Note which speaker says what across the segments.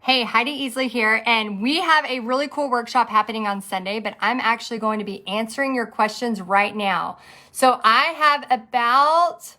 Speaker 1: Hey, Heidi Easley here, and we have a really cool workshop happening on Sunday, but I'm actually going to be answering your questions right now. So I have about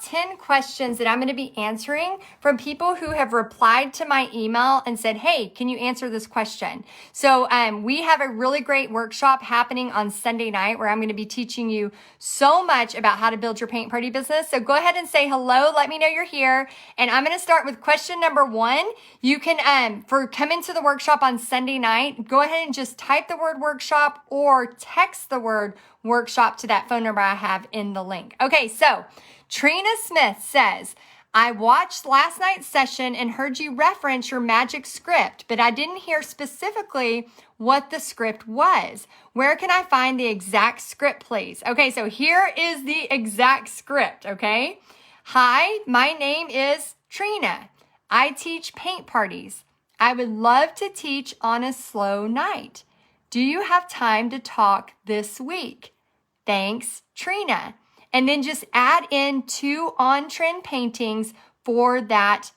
Speaker 1: 10 questions that I'm going to be answering from people who have replied to my email and said, hey, can you answer this question? So we have a really great workshop happening on Sunday night where I'm going to be teaching you so much about how to build your paint party business. So go ahead and say hello. Let me know you're here. And I'm going to start with question number 1. You can, for coming to the workshop on Sunday night, go ahead and just type the word workshop or text the word workshop to that phone number I have in the link. Okay, so Trina Smith says, I watched last night's session and heard you reference your magic script, but I didn't hear specifically what the script was. Where can I find the exact script, please? Okay, so here is the exact script, okay? Hi, my name is Trina. I teach paint parties. I would love to teach on a slow night. Do you have time to talk this week? Thanks, Trina. And then just add in 2 on-trend paintings for that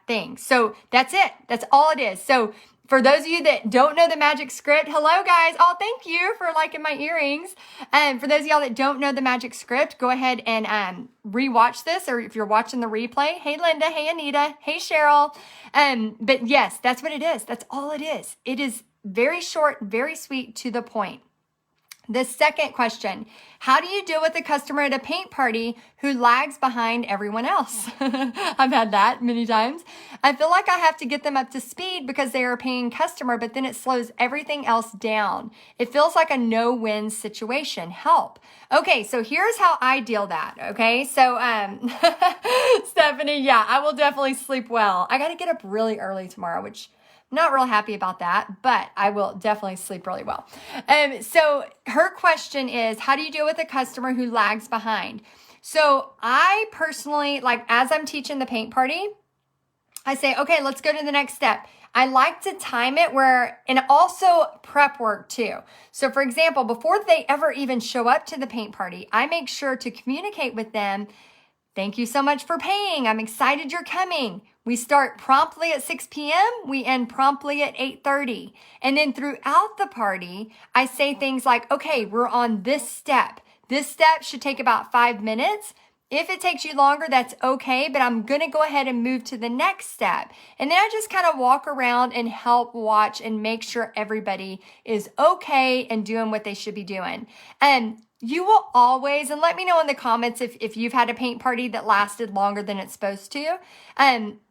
Speaker 1: thing. So that's it. That's all it is. So for those of you that don't know the magic script, hello guys. Oh, thank you for liking my earrings. For those of y'all that don't know the magic script, go ahead and rewatch this, or if you're watching the replay, hey Linda, hey Anita, hey Cheryl. But yes, that's what it is. That's all it is. It is very short, very sweet, to the point. The second question, how do you deal with a customer at a paint party who lags behind everyone else? I've had that many times. I feel like I have to get them up to speed because they are a paying customer, but then it slows everything else down. It feels like a no-win situation. Help. Okay, so here's how I deal that, okay? So, Stephanie, yeah, I will definitely sleep well. I got to get up really early tomorrow, which not real happy about that, but I will definitely sleep really well. So her question is, how do you deal with a customer who lags behind? So I personally, like as I'm teaching the paint party, I say, okay, let's go to the next step. I like to time it and also prep work too. So for example, before they ever even show up to the paint party, I make sure to communicate with them. Thank you so much for paying. I'm excited you're coming. We start promptly at 6 p.m. We end promptly at 8:30. And then throughout the party, I say things like, okay, we're on this step. This step should take about 5 minutes. If it takes you longer, that's okay, but I'm going to go ahead and move to the next step. And then I just kind of walk around and help watch and make sure everybody is okay and doing what they should be doing. And you will always, and let me know in the comments if you've had a paint party that lasted longer than it's supposed to.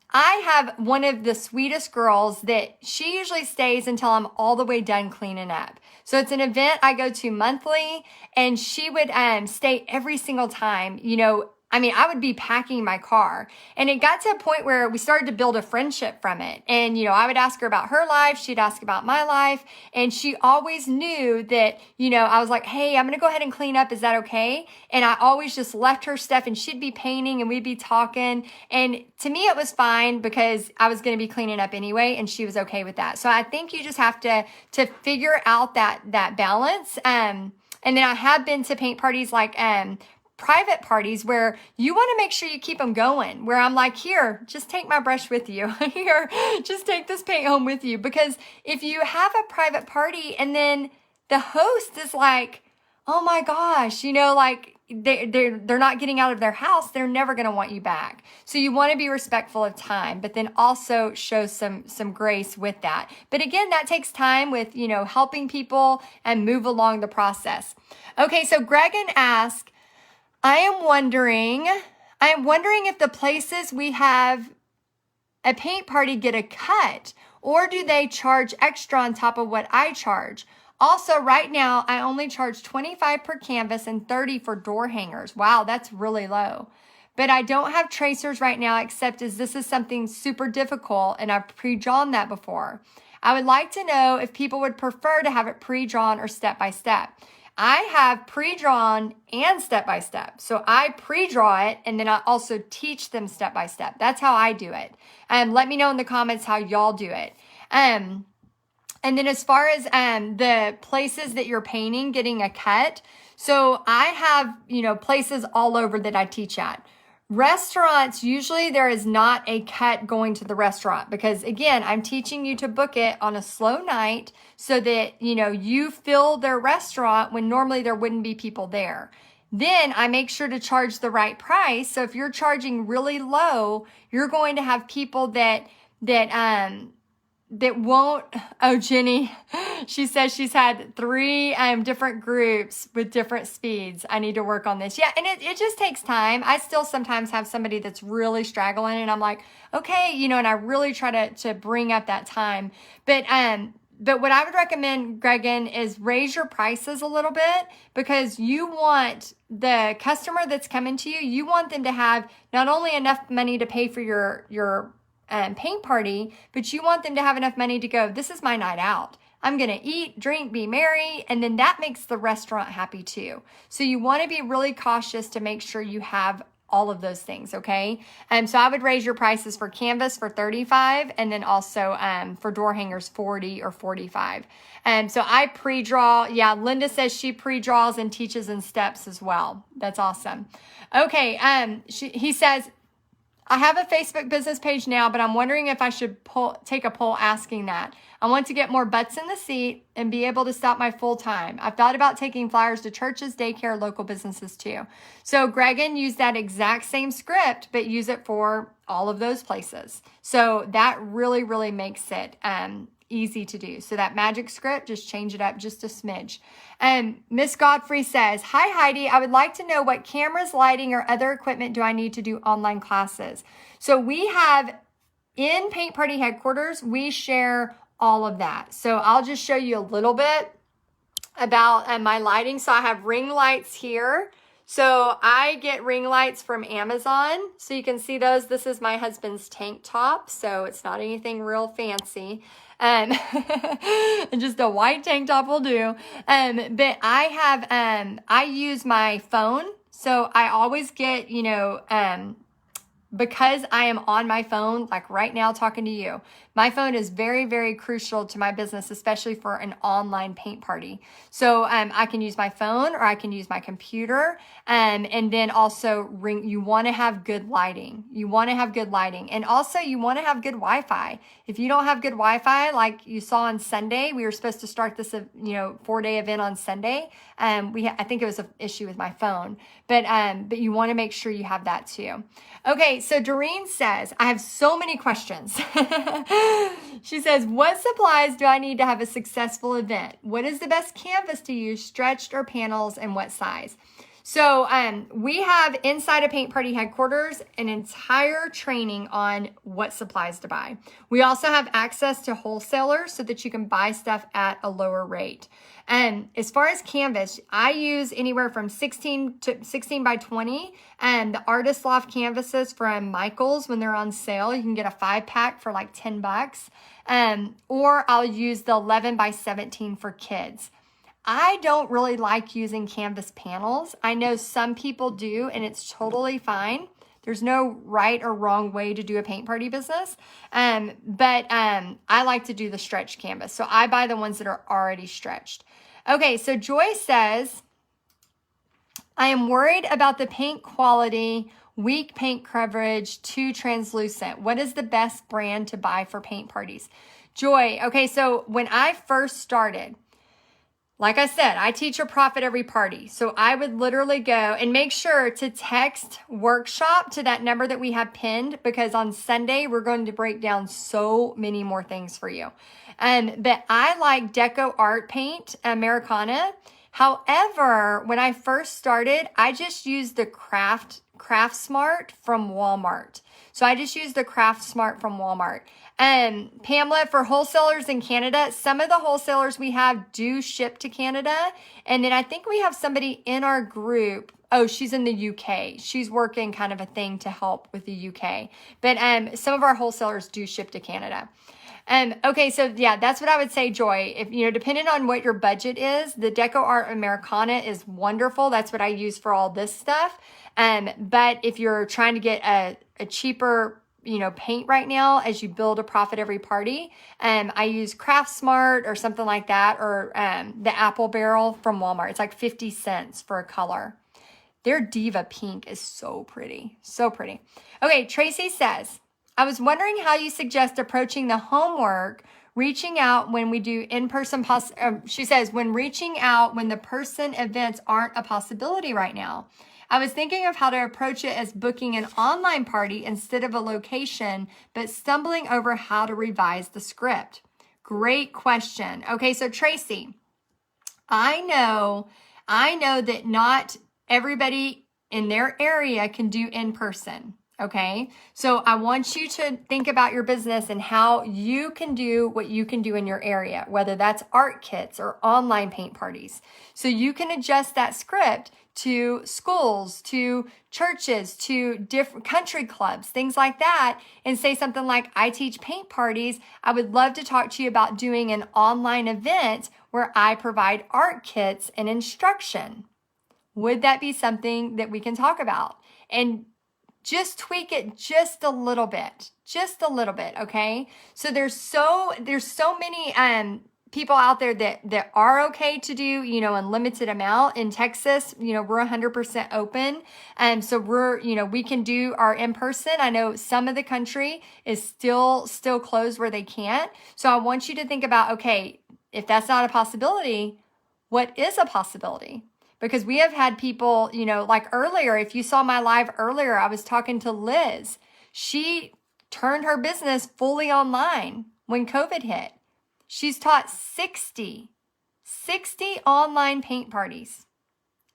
Speaker 1: I have one of the sweetest girls that she usually stays until I'm all the way done cleaning up. So it's an event I go to monthly, and she would stay every single time. I would be packing my car, and it got to a point where we started to build a friendship from it. And, I would ask her about her life. She'd ask about my life. And she always knew that, I was like, hey, I'm going to go ahead and clean up. Is that okay? And I always just left her stuff, and she'd be painting and we'd be talking. And to me, it was fine because I was going to be cleaning up anyway, and she was okay with that. So I think you just have to figure out that balance. And then I have been to paint parties like, private parties where you want to make sure you keep them going, where I'm like, here, just take my brush with you. Here, just take this paint home with you. Because if you have a private party and then the host is like, oh my gosh, like they're not getting out of their house, they're never going to want you back. So you want to be respectful of time, but then also show some grace with that. But again, that takes time with, helping people and move along the process. Okay, so Gregan asked, I am wondering if the places we have a paint party get a cut, or do they charge extra on top of what I charge? Also, right now, I only charge $25 per canvas and $30 for door hangers. Wow, that's really low. But I don't have tracers right now, except as this is something super difficult, and I've pre-drawn that before. I would like to know if people would prefer to have it pre-drawn or step-by-step. I have pre-drawn and step-by-step. So I pre-draw it, and then I also teach them step-by-step. That's how I do it. Let me know in the comments how y'all do it. And then as far as the places that you're painting getting a cut, so I have, places all over that I teach at. Restaurants, usually there is not a cut going to the restaurant because again, I'm teaching you to book it on a slow night so that, you fill their restaurant when normally there wouldn't be people there. Then I make sure to charge the right price. So if you're charging really low, you're going to have people that won't. Oh, Jenny, she says she's had 3 different groups with different speeds. I need to work on this. Yeah, and it just takes time. I still sometimes have somebody that's really straggling and I'm like, okay, and I really try to bring up that time. But what I would recommend, Gregan, is raise your prices a little bit because you want the customer that's coming to you, you want them to have not only enough money to pay for your paint party, but you want them to have enough money to go, this is my night out. I'm going to eat, drink, be merry, and then that makes the restaurant happy too. So you want to be really cautious to make sure you have all of those things, okay? So I would raise your prices for canvas for $35 and then also for door hangers 40 or $45. So I pre-draw. Yeah, Linda says she pre-draws and teaches in steps as well. That's awesome. Okay, he says, I have a Facebook business page now, but I'm wondering if I should take a poll asking that. I want to get more butts in the seat and be able to stop my full time. I've thought about taking flyers to churches, daycare, local businesses too. So Gregan used that exact same script, but use it for all of those places. So that really, really makes it easy to do. So that magic script, just change it up just a smidge. Miss Godfrey says, hi, Heidi. I would like to know what cameras, lighting, or other equipment do I need to do online classes? So we have in Paint Party headquarters, we share all of that. So I'll just show you a little bit about my lighting. So I have ring lights here. So I get ring lights from Amazon. So you can see those. This is my husband's tank top. So it's not anything real fancy. Just a white tank top will do. But I use my phone. So I always get, because I am on my phone, like right now talking to you, my phone is very, very crucial to my business, especially for an online paint party. So I can use my phone or I can use my computer. And then also you want to have good lighting. You want to have good lighting. And also you want to have good Wi-Fi. If you don't have good Wi-Fi, like you saw on Sunday, we were supposed to start this, 4-day event on Sunday. I think it was an issue with my phone, but you want to make sure you have that too. Okay, so Doreen says, I have so many questions. She says, what supplies do I need to have a successful event? What is the best canvas to use, stretched or panels, and what size? So we have inside of Paint Party headquarters an entire training on what supplies to buy. We also have access to wholesalers so that you can buy stuff at a lower rate. And as far as canvas, I use anywhere from 16 by 20 and the Artist Loft canvases from Michaels when they're on sale. You can get a 5-pack for like $10. Or I'll use the 11 by 17 for kids. I don't really like using canvas panels. I know some people do, and it's totally fine. There's no right or wrong way to do a paint party business. But I like to do the stretch canvas. So I buy the ones that are already stretched. Okay, so Joy says, I am worried about the paint quality, weak paint coverage, too translucent. What is the best brand to buy for paint parties? Joy, okay, so when I first started, like I said, I teach a profit every party. So I would literally go and make sure to text workshop to that number that we have pinned, because on Sunday, we're going to break down so many more things for you. But I like Deco Art Paint Americana. However, when I first started, I just used the Craft Smart from Walmart. So I just used the Craft Smart from Walmart. Pamela, for wholesalers in Canada, some of the wholesalers we have do ship to Canada. And then I think we have somebody in our group. Oh, she's in the UK. She's working kind of a thing to help with the UK. But some of our wholesalers do ship to Canada. Okay, so yeah, that's what I would say, Joy. If depending on what your budget is, the Deco Art Americana is wonderful. That's what I use for all this stuff. But if you're trying to get a cheaper paint right now as you build a profit every party, I use Craft Smart or something like that, or the Apple Barrel from Walmart. It's like 50 cents for a color. Their Diva Pink is so pretty. So pretty. Okay, Tracy says, I was wondering how you suggest approaching the homework, reaching out when we do in-person, she says, when reaching out when the person events aren't a possibility right now. I was thinking of how to approach it as booking an online party instead of a location, but stumbling over how to revise the script. Great question. Okay, so Tracy, I know that not everybody in their area can do in person. Okay, so I want you to think about your business and how you can do what you can do in your area, whether that's art kits or online paint parties. So you can adjust that script to schools, to churches, to different country clubs, things like that, and say something like, I teach paint parties. I would love to talk to you about doing an online event where I provide art kits and instruction. Would that be something that we can talk about? And just tweak it just a little bit, okay? So there's so many people out there that are okay to do, unlimited amount. In Texas, we're 100% open. So we can do our in-person. I know some of the country is still closed where they can't. So I want you to think about, okay, if that's not a possibility, what is a possibility? Because we have had people, like earlier, if you saw my live earlier, I was talking to Liz. She turned her business fully online when COVID hit. She's taught 60 online paint parties.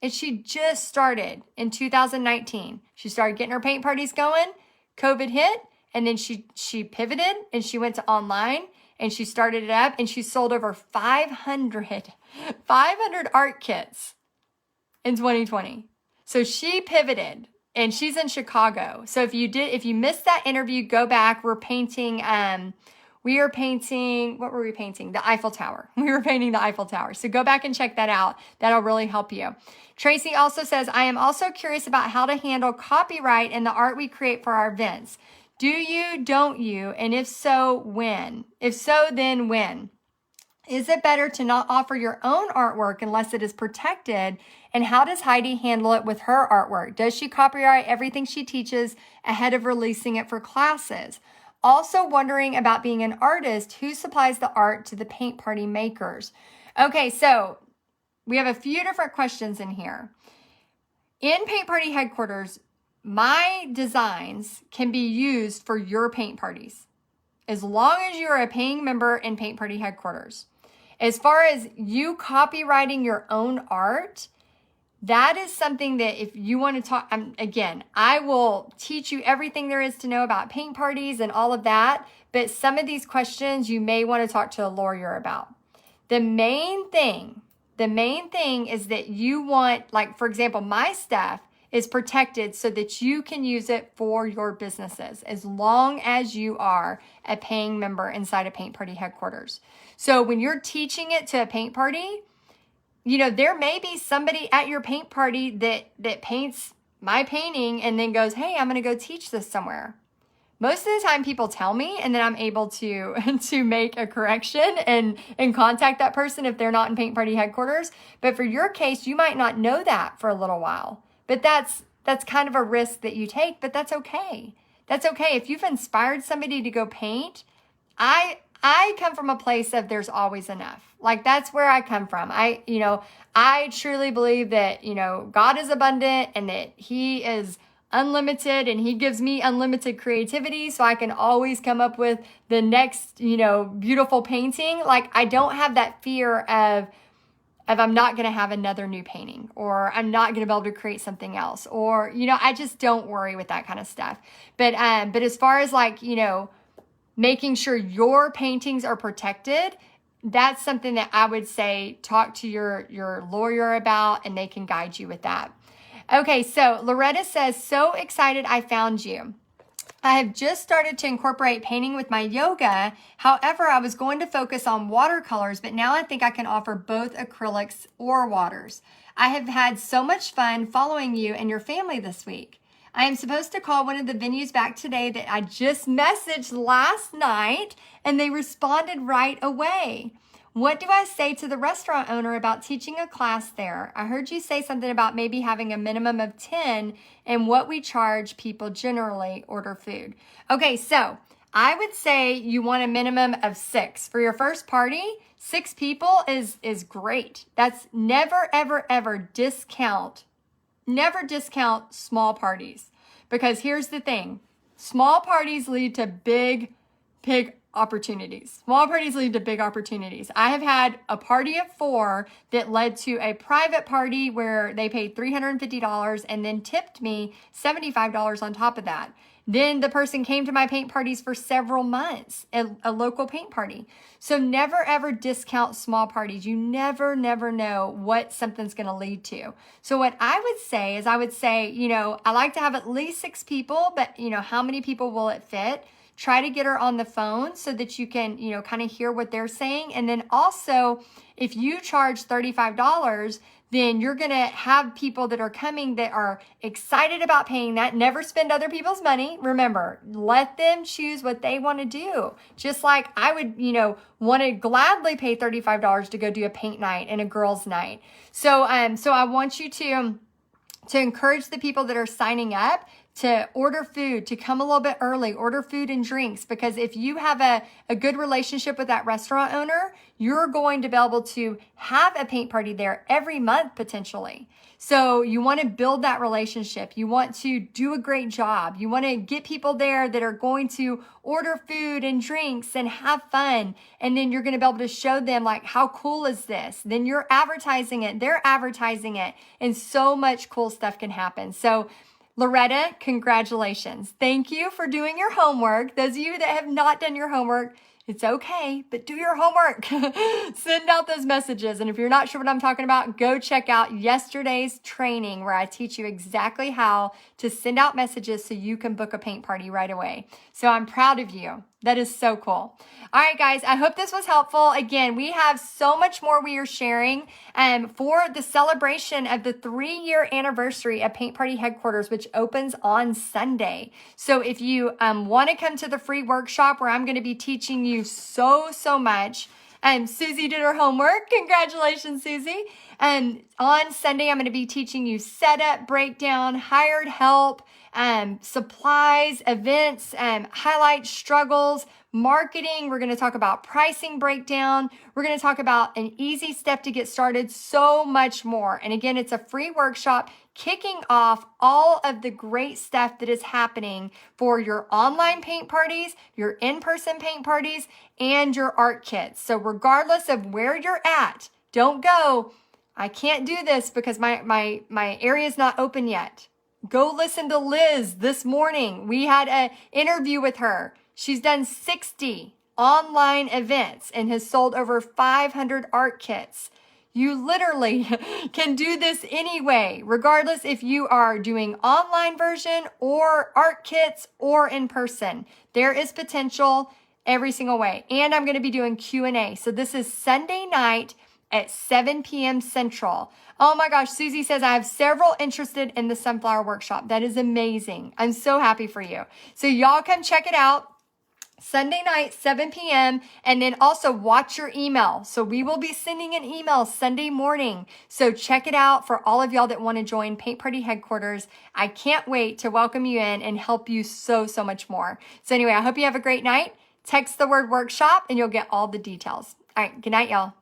Speaker 1: And she just started in 2019. She started getting her paint parties going. COVID hit. And then she pivoted and she went to online and she started it up and she sold over 500 art kits in 2020. So she pivoted and she's in Chicago. So if you missed that interview, go back. We're painting, what were we painting? The Eiffel Tower. We were painting the Eiffel Tower. So go back and check that out. That'll really help you. Tracy also says, I am also curious about how to handle copyright in the art we create for our events. Do you, don't you? And if so, when? If so, then when? Is it better to not offer your own artwork unless it is protected? And how does Heidi handle it with her artwork? Does she copyright everything she teaches ahead of releasing it for classes? Also wondering about being an artist who supplies the art to the paint party makers. Okay, so we have a few different questions in here. In Paint Party Headquarters, my designs can be used for your paint parties as long as you are a paying member in Paint Party Headquarters. As far as you copywriting your own art, that is something that if you want to talk, again, I will teach you everything there is to know about paint parties and all of that. But some of these questions you may want to talk to a lawyer about. The main thing is that you want, like, for example, my stuff is protected so that you can use it for your businesses as long as you are a paying member inside a Paint Party Headquarters. So when you're teaching it to a paint party, there may be somebody at your paint party that paints my painting and then goes, hey, I'm going to go teach this somewhere. Most of the time people tell me and then I'm able to make a correction and contact that person if they're not in Paint Party Headquarters. But for your case, you might not know that for a little while. But that's kind of a risk that you take, but that's okay. That's okay. If you've inspired somebody to go paint, I come from a place of there's always enough. Like, that's where I come from. I truly believe that, God is abundant and that He is unlimited and He gives me unlimited creativity so I can always come up with the next, beautiful painting. Like, I don't have that fear of I'm not going to have another new painting, or I'm not going to be able to create something else, or, I just don't worry with that kind of stuff. But as far as making sure your paintings are protected, that's something that I would say talk to your lawyer about, and they can guide you with that. Okay, so Loretta says, so excited I found you. I have just started to incorporate painting with my yoga. However, I was going to focus on watercolors, but now I think I can offer both acrylics or waters. I have had so much fun following you and your family this week. I am supposed to call one of the venues back today that I just messaged last night, and they responded right away. What do I say to the restaurant owner about teaching a class there? I heard you say something about maybe having a minimum of 10 and what we charge people generally order food. Okay, so I would say you want a minimum of 6. For your first party, 6 people is great. That's never, ever, ever discount small parties. Because here's the thing. Small parties lead to big opportunities. Small parties lead to big opportunities. I have had a party of 4 that led to a private party where they paid $350 and then tipped me $75 on top of that. Then the person came to my paint parties for several months, a local paint party. So never ever discount small parties. You never know what something's going to lead to. So what I would say is I like to have at least 6 people, but how many people will it fit? Try to get her on the phone so that you can, kind of hear what they're saying. And then also, if you charge $35, then you're going to have people that are coming that are excited about paying that. Never spend other people's money. Remember, let them choose what they want to do. Just like I would, want to gladly pay $35 to go do a paint night and a girls' night. So I want you to encourage the people that are signing up to order food, to come a little bit early, order food and drinks, because if you have a good relationship with that restaurant owner, you're going to be able to have a paint party there every month potentially. So you want to build that relationship. You want to do a great job. You want to get people there that are going to order food and drinks and have fun. And then you're going to be able to show them like, how cool is this? Then you're advertising it. They're advertising it. And so much cool stuff can happen. So Loretta, congratulations. Thank you for doing your homework. Those of you that have not done your homework, it's okay, but do your homework. Send out those messages. And if you're not sure what I'm talking about, go check out yesterday's training where I teach you exactly how to send out messages so you can book a paint party right away. So I'm proud of you. That is so cool. All right, guys, I hope this was helpful. Again, we have so much more we are sharing for the celebration of the 3-year anniversary of Paint Party Headquarters, which opens on Sunday. So if you want to come to the free workshop where I'm going to be teaching you so much, Susie did her homework. Congratulations, Susie. On Sunday, I'm going to be teaching you setup, breakdown, hired help, supplies, events, highlight struggles, marketing. We're going to talk about pricing breakdown. We're going to talk about an easy step to get started, so much more. And again, it's a free workshop kicking off all of the great stuff that is happening for your online paint parties, your in-person paint parties, and your art kits. So regardless of where you're at, don't go, I can't do this because my area is not open yet. Go listen to Liz this morning. We had an interview with her. She's done 60 online events and has sold over 500 art kits. You literally can do this anyway, regardless if you are doing online version or art kits or in person. There is potential every single way. And I'm going to be doing Q&A. So this is Sunday night at 7 p.m. Central. Oh my gosh, Susie says, I have several interested in the sunflower workshop. That is amazing. I'm so happy for you. So y'all come check it out. Sunday night, 7 p.m. And then also watch your email. So we will be sending an email Sunday morning. So check it out for all of y'all that want to join Paint Party Headquarters. I can't wait to welcome you in and help you so much more. So anyway, I hope you have a great night. Text the word workshop and you'll get all the details. All right, good night, y'all.